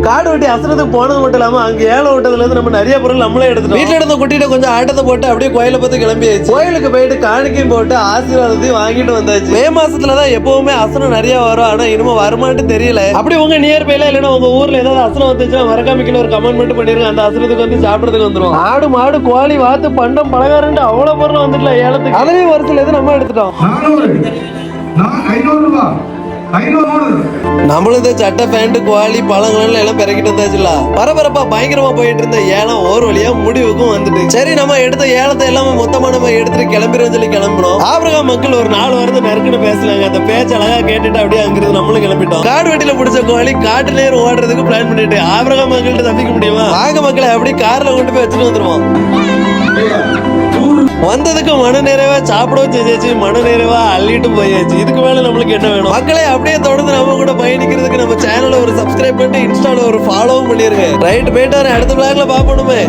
காடு வெட்டி அசனத்துக்கு போனது மட்டும் இல்லாம அங்க ஏலம் விட்டதுல இருந்து நம்ம நிறைய பொருள் நம்மளே எடுத்துட்டோம். வீட்டுல இருந்த குட்டிட்ட கொஞ்சம் ஆட்டத்தை போட்டு அப்படியே கோயிலை பத்தி கிளம்பியாச்சு. கோயிலுக்கு போயிட்டு காணிக்கையும் போட்டு ஆசீர்வாதத்தையும் வாங்கிட்டு வந்தாச்சு. மே மாசத்துலதான் எப்பவுமே அசனம் நிறைய வரும். ஆனா இனிமே வருமானு தெரியல. அப்படி உங்க நியர்பைல இல்லன்னா உங்க ஊர்ல ஏதாவது அசனம் வந்துச்சுன்னா மறக்காம கீழ ஒரு கமெண்ட் மட்டும் பண்ணிருங்க. அந்த அசனத்துக்கு வந்து சாப்பிடறதுக்கு வந்துரும். ஆடு மாடு கோழி வாத்து பண்டம் பலகாரம் அவ்வளவு பொருள் வந்துட்டல ஏலத்துக்கு. அதுலயும் ஒரு சில இது நம்ம எடுத்துட்டோம். நம்மளும் சட்டை பேண்ட் கோழி பழங்கள் எல்லாம் பிறக்கிட்டு வந்தாச்சுல. பரபரப்பா பயங்கரமா போயிட்டு இருந்த ஏலம் ஒரு வழியா முடிவுக்கும் வந்துட்டு. சரி நம்ம எடுத்த ஏலத்தை எல்லாமே மொத்தமா நம்ம எடுத்துட்டு கிளம்பிடும் சொல்லி கிளம்பினோம். ஆபிரகாம் மக்கள் ஒரு 4 வருடம் நெருக்குன்னு பேசலாங்க. அந்த பேச்சு அழகா கேட்டுட்டு அப்படியே அங்கிருந்து நம்மளும் கிளம்பிட்டோம். காடு வெட்டில பிடிச்ச கோழி காட்டு நேரம் ஓடுறதுக்கு பிளான் பண்ணிட்டு ஆபிரகாம் மக்கள்கிட்ட தப்பிக்க முடியுமா? வாங்க மக்களை அப்படி கார்ல கொண்டு போய் வச்சுட்டு வந்துருவோம். வந்ததுக்கு மன நிறைவா சாப்பிடவும் செஞ்சாச்சு, மன நிறைவா அள்ளிட்டு போயாச்சு. இதுக்கு மேல நம்மளுக்கு என்ன வேணும்? மக்களை அப்படியே தொடர்ந்து நம்ம கூட பயணிக்கிறதுக்கு நம்ம சேனலை ஒரு சப்ஸ்கிரைப் பண்ணிட்டு இன்ஸ்டால ஒரு ஃபாலோவும் பண்ணிருங்க. ரைட் போயிட்டு அடுத்த பிளாக்ல பாப்போமே.